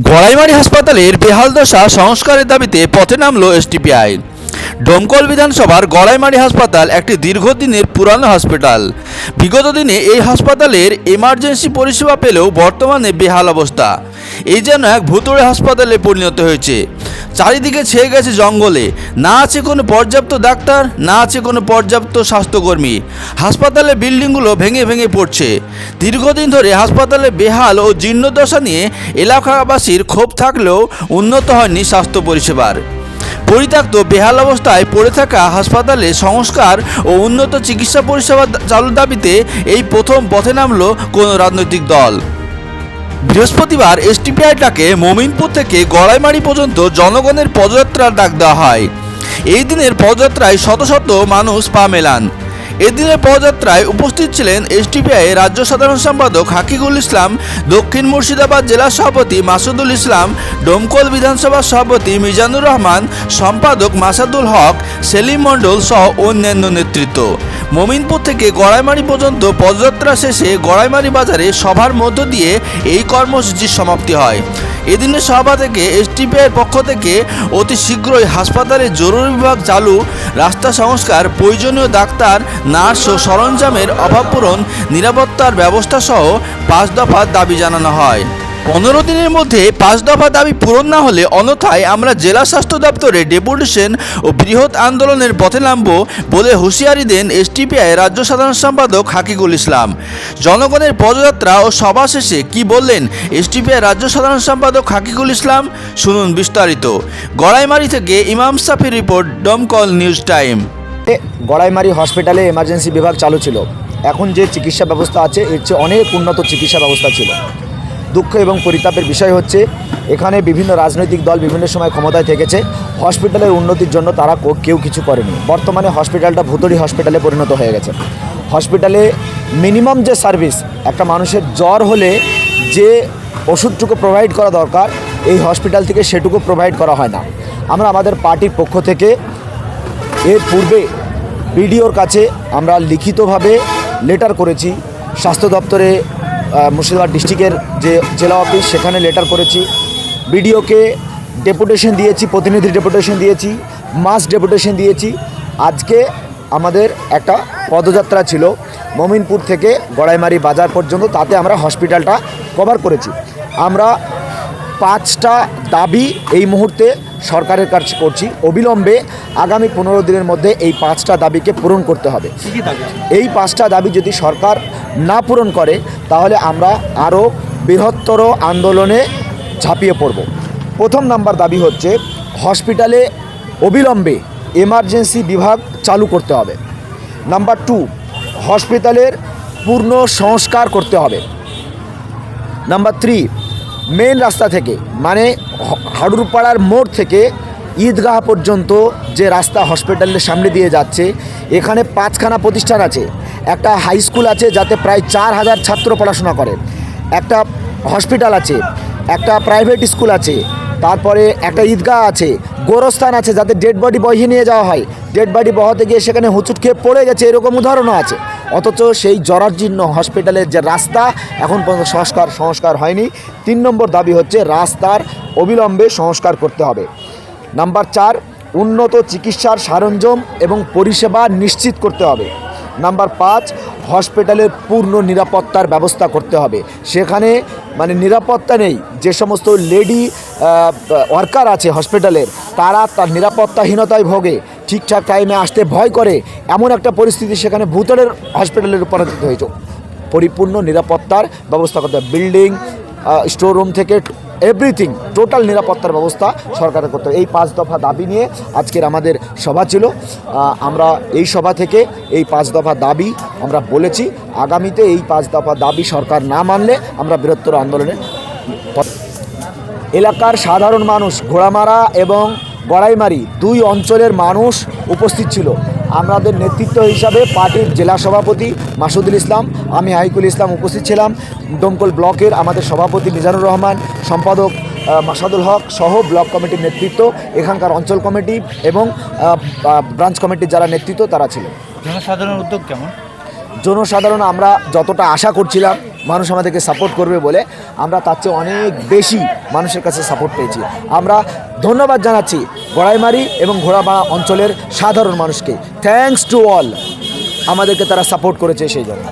গড়াইমারি হাসপাতালের বেহাল দশা সংস্কারের দাবিতে পথে নামল এসডিপিআই। ডোমকল বিধানসভার গড়াইমারি হাসপাতাল একটি দীর্ঘদিনের পুরানো হসপিটাল। বিগত দিনে এই হাসপাতালের এমার্জেন্সি পরিষেবা পেলেও বর্তমানে বেহাল অবস্থা। এই যেন এক ভুতুড়ে হাসপাতালে পরিণত হয়েছে। চারিদিকে ছেয়ে গেছে জঙ্গলে, না আছে কোনো পর্যাপ্ত ডাক্তার, না আছে কোনো পর্যাপ্ত স্বাস্থ্যকর্মী। হাসপাতালের বিল্ডিংগুলো ভেঙে ভেঙে পড়ছে। দীর্ঘদিন ধরে হাসপাতালে বেহাল ও জীর্ণদশা নিয়ে এলাকাবাসীর ক্ষোভ থাকলেও উন্নত হয়নি স্বাস্থ্য পরিষেবার। পরিত্যক্ত বেহাল অবস্থায় পড়ে থাকা হাসপাতালে সংস্কার ও উন্নত চিকিৎসা পরিষেবা চালুর দাবিতে এই প্রথম পথে নামল কোনো রাজনৈতিক দল। বৃহস্পতিবার এসডিপিআই ডাকে মমিনপুর থেকে গড়াইমারি পর্যন্ত জনগণের পদযাত্রার ডাক দেওয়া হয়। এই দিনের পদযাত্রায় শত শত মানুষ পা মেলান। এদিনের পদযাত্রায় উপস্থিত ছিলেন এসডিপিআই রাজ্য সাধারণ সম্পাদক হাকিকুল ইসলাম, দক্ষিণ মুর্শিদাবাদ জেলা সভাপতি মাসুদুল ইসলাম, ডোমকল বিধানসভা সভাপতি মিজানুর রহমান, সম্পাদক মাসাদুল হক, সেলিম মণ্ডল সহ অন্যান্য নেতৃত্ব। মমিনপুর থেকে গড়াইমারি পর্যন্ত পদযাত্রা শেষে গড়াইমারি বাজারে সভার মধ্য দিয়ে এই কর্মসূচির সমাপ্তি হয়। এদিনের সভা থেকে এসডিপিআইয়ের পক্ষ থেকে অতি শীঘ্রই হাসপাতালে জরুরি বিভাগ চালু, রাস্তা সংস্কার, প্রয়োজনীয় ডাক্তার, নার্স ও সরঞ্জামের অভাব পূরণ, নিরাপত্তার ব্যবস্থা সহ 5 দফার দাবি জানানো হয়। 15 দিনের মধ্যে 5 দফা দাবি পূরণ না হলে অন্যথায় আমরা জেলা স্বাস্থ্য দপ্তরে ডেপুটেশন ও বৃহৎ আন্দোলনের পথে নামব বলে হুঁশিয়ারি দেন এসডিপিআই রাজ্য সাধারণ সম্পাদক হাকিকুল ইসলাম। জনগণের পদযাত্রা ও সভা শেষে কি বললেন এসডিপিআই রাজ্য সাধারণ সম্পাদক হাকিকুল ইসলাম, শুনুন বিস্তারিত। গড়াইমারি থেকে ইমাম সাফির report, Domkal news time. Goraimari হসপিটালে এমার্জেন্সি বিভাগ চালু ছিল। এখন যে চিকিৎসা ব্যবস্থা আছে এর চেয়ে অনেক উন্নত চিকিৎসা ব্যবস্থা ছিল। দুঃখ এবং পরিতাপের বিষয় হচ্ছে এখানে বিভিন্ন রাজনৈতিক দল বিভিন্ন সময় ক্ষমতায় থেকেছে, হসপিটালের উন্নতির জন্য তারা কেউ কিছু করেনি। বর্তমানে হসপিটালটা ভুতুড়ি হসপিটালে পরিণত হয়ে গেছে। হসপিটালে মিনিমাম যে সার্ভিস, একটা মানুষের জ্বর হলে যে ওষুধটুকু প্রোভাইড করা দরকার এই হসপিটাল থেকে সেটুকু প্রোভাইড করা হয় না। আমরা আমাদের পার্টির পক্ষ থেকে এর পূর্বে বিডিওর কাছে আমরা লিখিতভাবে লেটার করেছি। স্বাস্থ্য দপ্তরে মুর্শিদাবাদ ডিস্ট্রিক্টের যে জেলা অফিস সেখানে লেটার করেছি। বিডিওকে ডেপুটেশন দিয়েছি, প্রতিনিধি ডেপুটেশন দিয়েছি, মাস ডেপুটেশন দিয়েছি। আজকে আমাদের একটা পদযাত্রা ছিল মমিনপুর থেকে গড়াইমারি বাজার পর্যন্ত, তাতে আমরা হসপিটালটা কভার করেছি। আমরা 5টা দাবি এই মুহূর্তে সরকারের কাছে করছি। অবিলম্বে আগামী 15 দিনের মধ্যে এই 5টা দাবিকে পূরণ করতে হবে। এই 5টা দাবি যদি সরকার না পূরণ করে তাহলে আমরা আরও বৃহত্তর আন্দোলনে ঝাঁপিয়ে পড়ব। প্রথম নাম্বার দাবি হচ্ছে হসপিটালে অবিলম্বে এমার্জেন্সি বিভাগ চালু করতে হবে। নাম্বার 2, হসপিটালের পূর্ণ সংস্কার করতে হবে। নাম্বার 3, মেন রাস্তা থেকে মানে হাডুরপাড়ার মোড় থেকে ঈদগাহ পর্যন্ত যে রাস্তা হসপিটালের সামনে দিয়ে যাচ্ছে, এখানে 5খানা প্রতিষ্ঠান আছে। একটা হাই স্কুল আছে যাতে প্রায় 4000 ছাত্র পড়াশোনা করে, একটা হসপিটাল আছে, একটা প্রাইভেট স্কুল আছে, তারপরে একটা ঈদগাহ আছে, গোরস্থান আছে যাতে ডেড বডি বহিয়ে নিয়ে যাওয়া হয়। ডেড বডি বহাতে গিয়ে সেখানে হুঁচুট খেয়ে পড়ে গেছে, এরকম উদাহরণও আছে। অথচ সেই জরাজীর্ণ হসপিটালের যে রাস্তা এখন পর্যন্ত সংস্কার হয়নি। 3 নম্বর দাবি হচ্ছে রাস্তার অবিলম্বে সংস্কার করতে হবে। নাম্বার 4, উন্নত চিকিৎসার সরঞ্জাম এবং পরিষেবা নিশ্চিত করতে হবে। নাম্বার 5, হসপিটালের পূর্ণ নিরাপত্তার ব্যবস্থা করতে হবে। সেখানে মানে নিরাপত্তা নেই, যে সমস্ত লেডি ওয়ার্কার আছে হসপিটালের তার নিরাপত্তাহীনতায় ভোগে, ঠিকঠাক টাইমে আসতে ভয় করে, এমন একটা পরিস্থিতি সেখানে ভূতের হসপিটালে রূপান্তরিত হয়েছে। পরিপূর্ণ নিরাপত্তার ব্যবস্থা করতে হবে। বিল্ডিং, স্টোর রুম থেকে এভরিথিং টোটাল নিরাপত্তার ব্যবস্থা সরকারের করতে হবে। এই 5 দফা দাবি নিয়ে আজকের আমাদের সভা ছিল। আমরা এই সভা থেকে এই 5 দফা দাবি আমরা বলেছি। আগামীতে এই 5 দফা দাবি সরকার না মানলে আমরা বৃহত্তর আন্দোলনে। এলাকার সাধারণ মানুষ, ঘোড়ামারা এবং গড়াইমারি 2 অঞ্চলের মানুষ উপস্থিত ছিল। আমাদের নেতৃত্ব হিসাবে পার্টির জেলা সভাপতি মাসুদুল ইসলাম, আমি হাকিকুল ইসলাম উপস্থিত ছিলাম। ডোমকল ব্লকের আমাদের সভাপতি মিজানুর রহমান, সম্পাদক মাসাদুল হক সহ ব্লক কমিটির নেতৃত্ব, এখানকার অঞ্চল কমিটি এবং ব্রাঞ্চ কমিটির যারা নেতৃত্ব তারা ছিলেন। জনসাধারণের উদ্যোগ কেমন? জনসাধারণ আমরা যতটা আশা করছিলাম মানুষ আমাদেরকে সাপোর্ট করবে বলে, আমরা তার চেয়ে অনেক বেশি মানুষের কাছে সাপোর্ট পেয়েছি। আমরা ধন্যবাদ জানাচ্ছি গড়াইমারি এবং ঘোড়াপাড়া অঞ্চলের সাধারণ মানুষকে। থ্যাঙ্কস টু অল, আমাদেরকে তারা সাপোর্ট করেছে সেই জন্য।